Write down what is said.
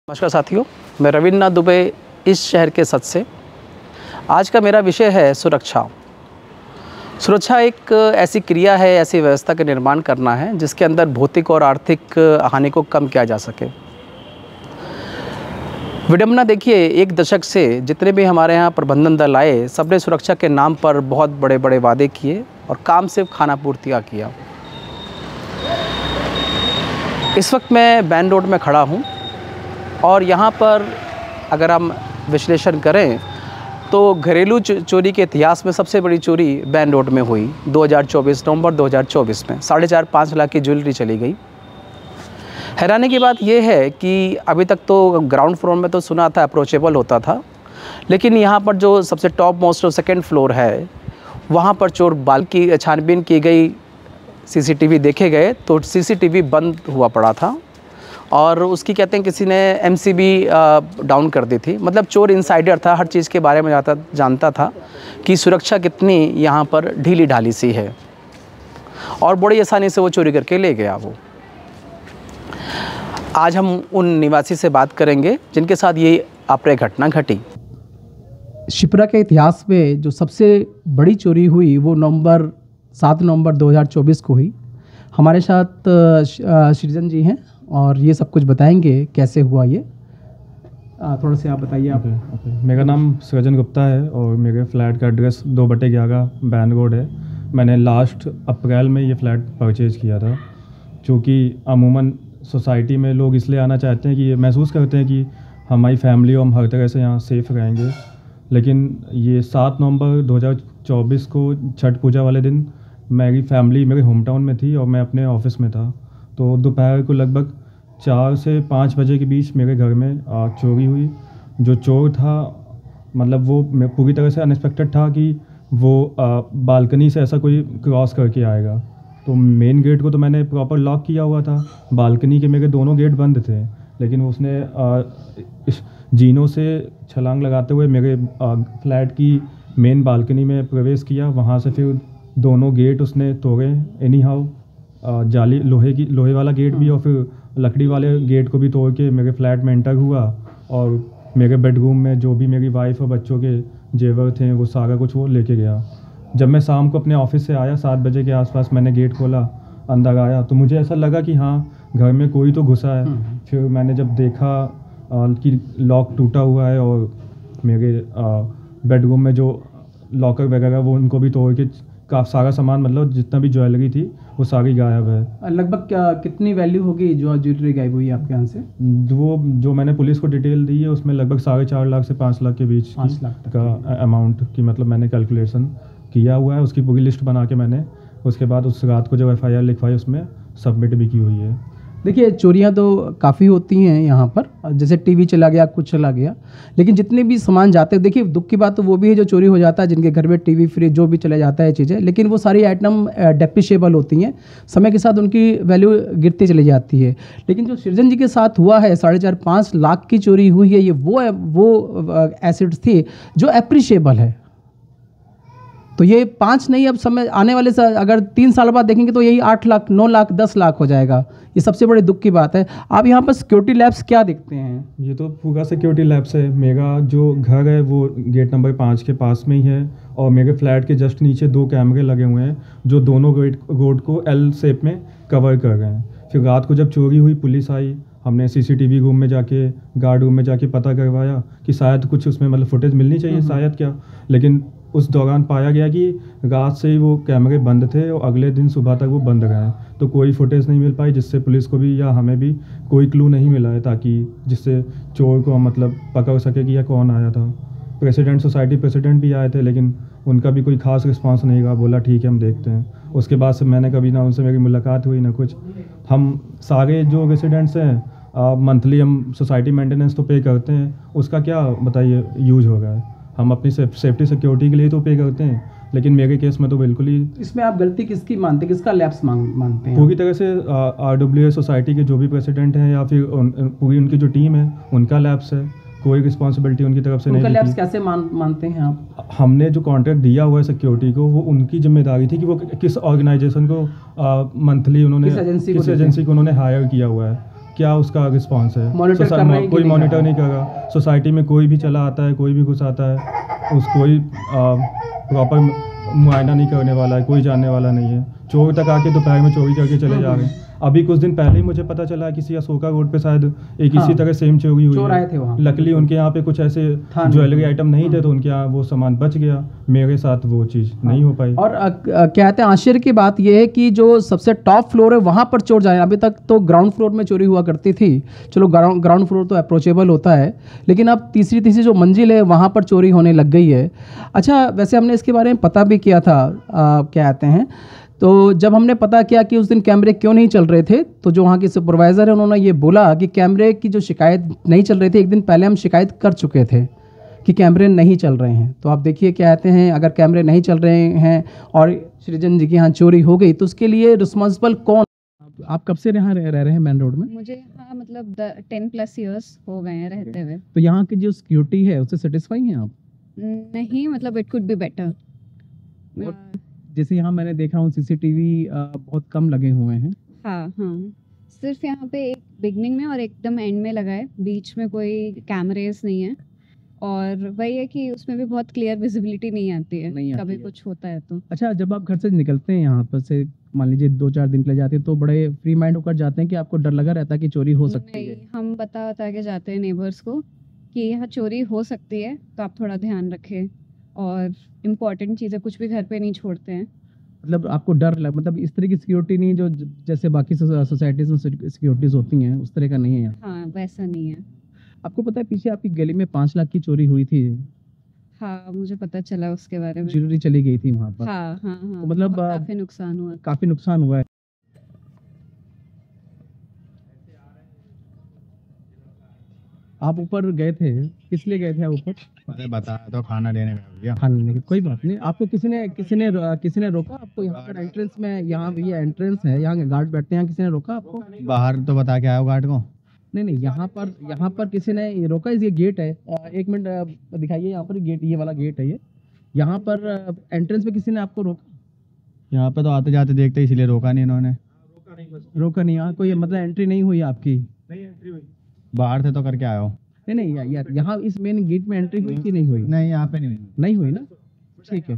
नमस्कार साथियों, मैं रविन्द्रनाथ दुबे इस शहर के सच से। आज का मेरा विषय है सुरक्षा। सुरक्षा एक ऐसी क्रिया है, ऐसी व्यवस्था का निर्माण करना है जिसके अंदर भौतिक और आर्थिक हानि को कम किया जा सके। विडंबना देखिए, एक दशक से जितने भी हमारे यहाँ प्रबंधन दल आए, सबने सुरक्षा के नाम पर बहुत बड़े बड़े वादे किए और काम सिर्फ खाना पूर्तियाँ किया। इस वक्त मैं बैन रोड में खड़ा हूँ और यहाँ पर अगर हम विश्लेषण करें तो घरेलू चोरी के इतिहास में सबसे बड़ी चोरी बैन रोड में हुई 2024 नवंबर 2024 में 4.5-5 लाख की ज्वेलरी चली गई। हैरानी की बात यह है कि अभी तक तो ग्राउंड फ्लोर में तो सुना था अप्रोचेबल होता था, लेकिन यहाँ पर जो सबसे टॉप मोस्ट और सेकेंड फ्लोर है वहाँ पर चोर बाल की छानबीन की गई, सीसीटीवी देखे गए तो सीसीटीवी बंद हुआ पड़ा था और उसकी कहते हैं किसी ने एमसीबी डाउन कर दी थी। मतलब चोर इनसाइडर था, हर चीज़ के बारे में जानता था कि सुरक्षा कितनी यहाँ पर ढीली ढाली सी है और बड़ी आसानी से वो चोरी करके ले गया वो। आज हम उन निवासी से बात करेंगे जिनके साथ ये अप्रिय घटना घटी। शिप्रा के इतिहास में जो सबसे बड़ी चोरी हुई वो 7 नवंबर 2024 को हुई। हमारे साथ सृजन जी हैं और ये सब कुछ बताएंगे कैसे हुआ ये। थोड़ा से आप बताइए। आप मेरा नाम सृजन गुप्ता है और मेरे फ्लैट का एड्रेस 2/11 बैन रोड है। मैंने लास्ट अप्रैल में ये फ़्लैट परचेज़ किया था। चूँकि अमूमन सोसाइटी में लोग इसलिए आना चाहते हैं कि ये महसूस करते हैं कि हमारी फैमिली और हम हर तरह से यहाँ सेफ़ रहेंगे। लेकिन ये 7 नवंबर 2024 को छठ पूजा वाले दिन मेरी फैमिली मेरे होम टाउन में थी और मैं अपने ऑफिस में था। तो दोपहर को लगभग 4 से 5 बजे के बीच मेरे घर में चोरी हुई। जो चोर था मतलब वो पूरी तरह से अनएक्सपेक्टेड था कि वो बालकनी से ऐसा कोई क्रॉस करके आएगा। तो मेन गेट को तो मैंने प्रॉपर लॉक किया हुआ था, बालकनी के मेरे दोनों गेट बंद थे, लेकिन उसने इस जीनों से छलांग लगाते हुए मेरे फ्लैट की मेन बालकनी में प्रवेश किया। वहाँ से फिर दोनों गेट उसने तोड़े एनी हाउ, जाली लोहे वाला गेट भी और फिर लकड़ी वाले गेट को भी तोड़ के मेरे फ्लैट में एंटर हुआ और मेरे बेडरूम में जो भी मेरी वाइफ और बच्चों के जेवर थे वो सारा कुछ वो लेके गया। जब मैं शाम को अपने ऑफिस से आया 7 बजे के आसपास, मैंने गेट खोला, अंदर आया तो मुझे ऐसा लगा कि हाँ घर में कोई तो घुसा है। फिर मैंने जब देखा कि लॉक टूटा हुआ है और मेरे बेडरूम में जो लॉकर वगैरह वो उनको भी तोड़ के सारा सामान मतलब जितना भी ज्वेलरी थी वो सारी गायब है। लगभग कितनी वैल्यू होगी जो ज्वेलरी गायब हुई आपके यहाँ से? वो जो मैंने पुलिस को डिटेल दी है उसमें लगभग 4.5 लाख से 5 लाख के बीच का अमाउंट की मतलब मैंने कैलकुलेशन किया हुआ है। उसकी पूरी लिस्ट बना के मैंने उसके बाद उस रात को जब FIR लिखवाई उसमें सबमिट भी की हुई है। देखिए, चोरियां तो काफ़ी होती हैं यहाँ पर, जैसे टीवी चला गया, कुछ चला गया, लेकिन जितने भी सामान जाते हैं, देखिए दुख की बात तो वो भी है जो चोरी हो जाता है, जिनके घर में टीवी फ्रिज जो भी चला जाता है चीज़ें, लेकिन वो सारी आइटम डेप्रिशिएबल होती हैं, समय के साथ उनकी वैल्यू गिरती चली जाती है। लेकिन जो सृजन जी के साथ हुआ है 4.5-5 लाख की चोरी हुई है, ये वो एसेट्स थी जो एप्रिशिएबल है। तो ये 5 नहीं, अब समय आने वाले अगर 3 साल बाद देखेंगे तो यही 8 लाख 9 लाख 10 लाख हो जाएगा। ये सबसे बड़े दुख की बात है। आप यहाँ पर सिक्योरिटी लैब्स क्या देखते हैं? ये तो पूरा सिक्योरिटी लैब्स है। मेरा जो घर है वो गेट नंबर 5 के पास में ही है और मेरे फ्लैट के जस्ट नीचे 2 कैमरे लगे हुए हैं जो दोनों रोड को L शेप में कवर कर रहे हैं। फिर रात को जब चोरी हुई पुलिस आई, हमने CCTV रूम में जाके गार्ड रूम में जाके पता करवाया कि शायद कुछ उसमें मतलब फुटेज मिलनी चाहिए शायद क्या, लेकिन उस दौरान पाया गया कि रात से ही वो कैमरे बंद थे और अगले दिन सुबह तक वो बंद रहे। तो कोई फुटेज नहीं मिल पाई जिससे पुलिस को भी या हमें भी कोई क्लू नहीं मिला है ताकि जिससे चोर को मतलब पकड़ सके कि यह कौन आया था। प्रेसिडेंट सोसाइटी प्रेसिडेंट भी आए थे लेकिन उनका भी कोई खास रिस्पांस नहीं रहा, बोला ठीक है हम देखते हैं। उसके बाद से मैंने कभी ना उनसे मेरी मुलाकात हुई ना कुछ। हम सारे जो रेसिडेंट्स हैं मंथली हम सोसाइटी मेंटेनेंस तो पे करते हैं, उसका क्या बताइए यूज हो रहा है। हम अपनी सेफ्टी सिक्योरिटी के लिए तो पे करते हैं, लेकिन मेरे केस में तो बिल्कुल ही। इसमें आप गलती किसकी मानते हैं, किसका लैप्स मानते हैं? पूरी तरह से RWA सोसाइटी के जो भी प्रेसिडेंट हैं या फिर पूरी उनकी जो टीम है उनका लैप्स है। कोई रिस्पॉन्सिबिलिटी उनकी तरफ से नहीं है। लैप्स कैसे मानते हैं आप? हमने जो कॉन्ट्रैक्ट दिया हुआ है सिक्योरिटी को वो उनकी जिम्मेदारी थी कि वो किस ऑर्गेनाइजेशन को मंथली उन्होंने किस एजेंसी को उन्होंने हायर किया हुआ है। क्या उसका रिस्पॉन्स है। Monitor कर रहे हैं कि कोई नहीं कर मॉनिटर रहा? नहीं कर रहा। सोसाइटी में कोई भी चला आता है, कोई भी घुस आता है, उस कोई प्रॉपर मुआयना नहीं करने वाला है, कोई जानने वाला नहीं है। चोर तक आके दोपहर में चोरी करके चले जा रहे हैं। अभी कुछ दिन पहले ही मुझे पता चला किसी अशोका रोड पे शायद एक हाँ, इसी तरह सेम चोरी हुई चोर है। आए थे वहाँ। लकीली उनके यहाँ पे कुछ ऐसे था नहीं। ज्वेलरी आइटम नहीं थे, तो उनके यहाँ वो सामान बच गया। मेरे साथ वो चीज़ नहीं हो पाई। और कहते हैं आश्चर्य की बात यह है कि जो सबसे टॉप फ्लोर है वहाँ पर चोर जाए। अभी तक तो ग्राउंड फ्लोर में चोरी हुआ करती थी, चलो ग्राउंड फ्लोर तो अप्रोचेबल होता है, लेकिन अब तीसरी जो मंजिल है वहाँ पर चोरी होने लग गई है। अच्छा, वैसे हमने इसके बारे में पता भी किया था, क्या कहते हैं, तो जब हमने पता किया कि उस दिन कैमरे क्यों नहीं चल रहे थे, तो जो वहाँ के सुपरवाइज़र है उन्होंने ये बोला कि कैमरे की जो शिकायत नहीं चल रही थी, एक दिन पहले हम शिकायत कर चुके थे कि कैमरे नहीं चल रहे हैं। तो आप देखिए क्या कहते हैं, अगर कैमरे नहीं चल रहे हैं और सृजन जी के यहाँ चोरी हो गई तो उसके लिए रिस्पॉन्सिबल कौन? आप कब से यहाँ रह रहे हैं मेन रोड में? मुझे यहाँ मतलब 10+ ईयर्स हो गए हैं रहते हुए। तो यहाँ की जो सिक्योरिटी है उससे सेटिस्फाई हैं आप? नहीं, मतलब इट कुड बी बेटर। जैसे यहाँ मैंने देखा हूँ सीसीटीवी बहुत कम लगे हुए हैं। हाँ हाँ, सिर्फ यहाँ पे एक बिगनिंग में और एकदम एंड में लगा है, बीच में कोई कैमरेज नहीं है। और वही है कि उसमें भी बहुत क्लियर विजिबिलिटी नहीं आती है, नहीं आती कभी है। कुछ होता है तो। अच्छा, जब आप घर से निकलते हैं यहाँ पर से, मान लीजिए 2-4 दिन के लिए जाते हैं, तो बड़े फ्री माइंड होकर जाते हैं कि आपको डर लगा रहता है कि चोरी हो सकती है? नहीं, हम बता के जाते हैं नेबर्स को कि यहाँ चोरी हो सकती है, तो आप थोड़ा ध्यान रखें। और इम्पोर्टेंट चीज़ें कुछ भी घर पे नहीं छोड़ते हैं। मतलब आपको डर लग, मतलब इस तरह की सिक्योरिटी नहीं जो जैसे बाकी सोसाइटीज़ में सिक्योरिटीज़ होती हैं उस तरह का नहीं है यहाँ? हाँ, वैसा नहीं है। आपको पता है पीछे आपकी गली में 5 लाख की चोरी हुई थी, हाँ, मुझे पता चला उसके बारे में। ज्वेलरी चली गई थी वहाँ पर। हाँ हाँ हाँ, तो मतलब काफ़ी नुकसान हुआ। काफ़ी नुकसान हुआ है। आप ऊपर गए थे, किस लिए गए थे आप ऊपर? अरे बताया तो खाना देने गया भैया। खाने लेने की कोई बात नहीं। आपको किसी ने रोका आपको यहाँ पर एंट्रेंस में? यहाँ ये एंट्रेंस है, यहाँ गार्ड बैठते हैं, यहाँ किसी ने रोका आपको? बाहर तो बता के आया हो गार्ड को। नहीं, यहाँ पर किसी ने ये रोका? ये गेट है, एक मिनट दिखाइए, यहाँ पर गेट, ये वाला गेट है ये। यहाँ पर एंट्रेंस पे किसी ने आपको रोका? यहाँ पे तो आते जाते देखते इसलिए रोका नहीं इन्होंने। रोका नहीं, यहाँ कोई मतलब एंट्री नहीं हुई आपकी? बाहर से तो करके आया हो। नहीं यार, यहाँ इस मेन गेट में एंट्री हुई कि नहीं हुई? नहीं, यहाँ पे नहीं हुई। नहीं हुई ना, ठीक है।